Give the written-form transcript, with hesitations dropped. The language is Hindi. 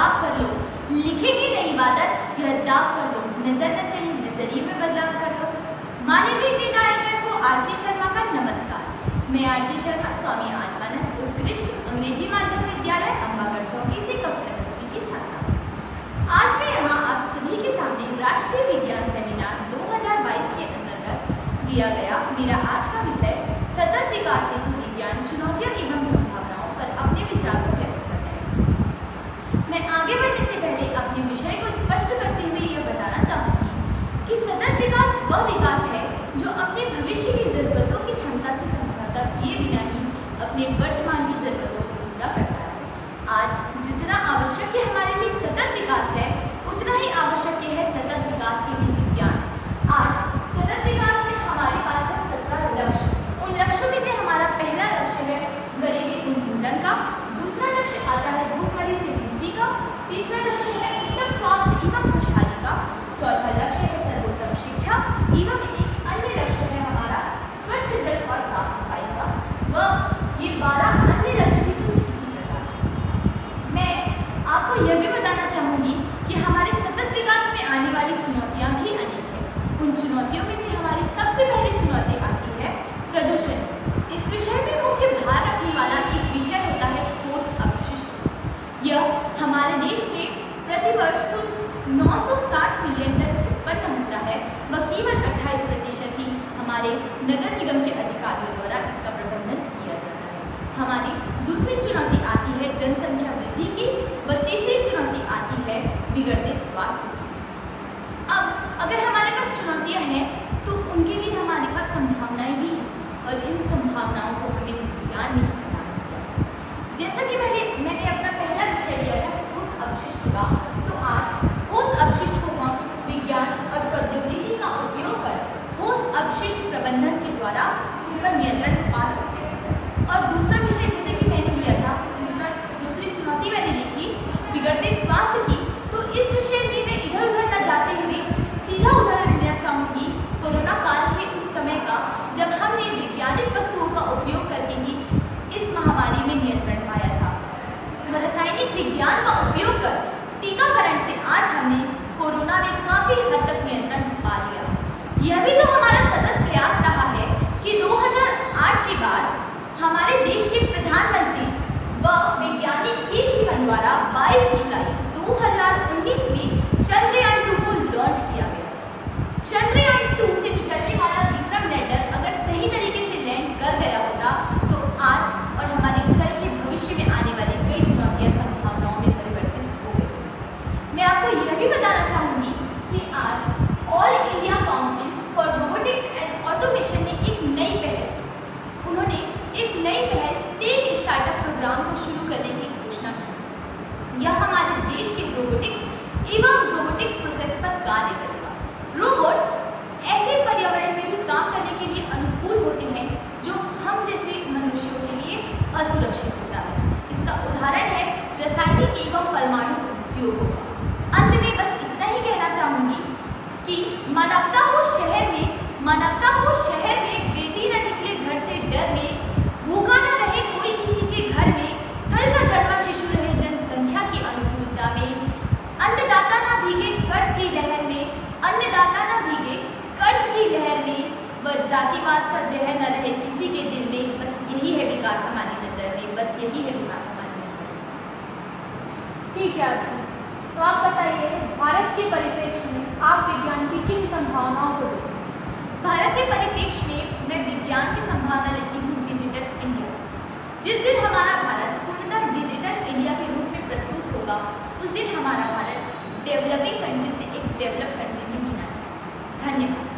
बदलाव कर लो, लिखेंगे नई इबादत यह दाव कर लो, नजर न सही नजरिए में बदलाव कर लो। माननीय निर्णायक को आरजी शर्मा का नमस्कार। मैं आरजी शर्मा स्वामी आत्मानंद उत्कृष्ट अंग्रेजी माध्यम विद्यालय अंबागढ़ चौकी से कक्षा 10वीं की छात्रा। आज मैं यहाँ आप सभी के सामने राष्ट्रीय विज्ञान सेमिनार 2022 के अंतर्गत दिया गया मेरा आज का विषय सतत विकास हेतु विज्ञान चुनौतियां एवं संभावनाओं पर अपने विचार को व्यक्त करना है। मैं आगे बढ़ने से पहले अपने विषय को स्पष्ट करते हुए यह बताना चाहूंगी कि सतत विकास वह विकास है जो अपने भविष्य की जरूरतों की क्षमता से समझौता किए बिना ही अपने वर्तमान की जरूरतों को पूरा करता है। आज जितना आवश्यक हमारे लिए सतत विकास है, उतना ही आवश्यक है सतत विकास के लिए विज्ञान। आज सतत विकास में हमारे पास है 17 लक्ष्य। उन लक्ष्यों में से हमारा पहला लक्ष्य है गरीबी उन्मूलन का, दूसरा लक्ष्य आता है भूखमरी से मुक्ति का, तीसरा लक्ष्य है उत्तम स्वास्थ्य एवं खुशहाली का, चौथा लक्ष्य है सर्वोत्तम शिक्षा एवं एक अन्य लक्ष्य है हमारा स्वच्छ जल और साफ सफाई का। वह ये 12 अन्य लक्ष्य भी कुछ इसी प्रकार है। मैं आपको यह भी बताना चाहूंगी कि हमारे सतत विकास में आने वाली चुनौतियां भी अनेक है। उन चुनौतियों में से हमारी सबसे पहली चुनौती आती है प्रदूषण। इस विषय में मुख्य भार रखने वाला एक विषय होता है ठोस अपशिष्ट। यह हमारे देश में प्रतिवर्ष कुल 960 मिलियन टन उत्पन्न होता है व केवल 28% ही हमारे नगर निगम के अधिकारियों द्वारा इसका प्रबंधन किया जाता है। हमारी दूसरी चुनौती आती है जनसंख्या वृद्धि की व तीसरी चुनौती आती है बिगड़ते स्वास्थ्य की। अब अगर हमारे पास चुनौतियां हैं तो उनके लिए हमारे पास संभावनाएं भी हैं और इन संभावनाओं को हमें विज्ञान में प्रदान किया। जैसा कि मैंने अपना पहला विषय लिया था ठोस अपशिष्ट का, तो आज ठोस अपशिष्ट को हम विज्ञान और प्रौद्योगिकी का उपयोग कर ठोस अपशिष्ट प्रबंधन के द्वारा उस पर नियंत्रण पा सकते हैं। और दूसरा विषय जैसे कि मैंने लिया था, दूसरी चुनौती मैंने ली थी बिगड़ते स्वास्थ्य की, तो इस विषय में मैं इधर उधर न जाते हुए सीधा उदाहरण लेना चाहूंगी कोरोना काल के उस समय का, जब हमने वैज्ञानिक वस्तुओं का उपयोग करके ही इस महामारी में नियंत्रण पाया था। रासायनिक विज्ञान का उपयोग कर टीकाकरण से आज हमने कोरोना में काफी हद तक नियंत्रण पा लिया। यह भी तो हमारा सतत प्रयास रहा है कि 2008 के बाद हमारे देश के प्रधानमंत्री व वैज्ञानिक के सिवन द्वारा 22 जुलाई 2019 में चंद्रयान-2 को लॉन्च किया गया। चंद्रयान-2 से निकलने वाला विक्रम लैंडर अगर सही तरीके से लैंड कर गया होता तो आज और हमारे कल के भविष्य में आने वाली कई चुनौतियां संभावनाओं में परिवर्तित हो गई। मैं आपको यह भी बताना चाहूंगी कि आज all India council for robotics and automation ने एक नई पहल टेक स्टार्टअप प्रोग्राम को शुरू करने की घोषणा की। यह हमारे देश के रोबोटिक्स प्रोसेस पर कार्य करेगा। रोबोट ऐसे पर्यावरण में भी काम करने के लिए अनुकूल होते हैं जो हम जैसे मनुष्यों के लिए असुरक्षित होता है। इसका उदाहरण है रासायनिक एवं परमाणु उद्योगों का। अंत में बस इतना ही कहना चाहूंगी कि मानवता को शहर में बेटी न निकले घर से डर में, भूखा न रहे कोई किसी के घर में, कल का जन्मा शिशु रहे जनसंख्या की अनुकूलता में, अन्नदाता न भीगे कर्ज की लहर में, व जातिवाद का जहर न रहे किसी के दिल में। बस यही है विकास हमारी नजर में, बस यही है विकास हमारी नजर में। ठीक है आप जी, तो आप बताइए भारत के परिप्रेक्ष्य में आप विज्ञान की किन संभावनाओं को देखते हैं? भारत के परिप्रेक्ष्य में मैं विज्ञान की संभावना लेती हूँ डिजिटल इंडिया से। जिस दिन हमारा भारत पूर्णतः डिजिटल इंडिया के रूप में प्रस्तुत होगा, उस दिन हमारा भारत डेवलपिंग कंट्री से एक डेवलप कंट्री में गिना जाएगा। धन्यवाद।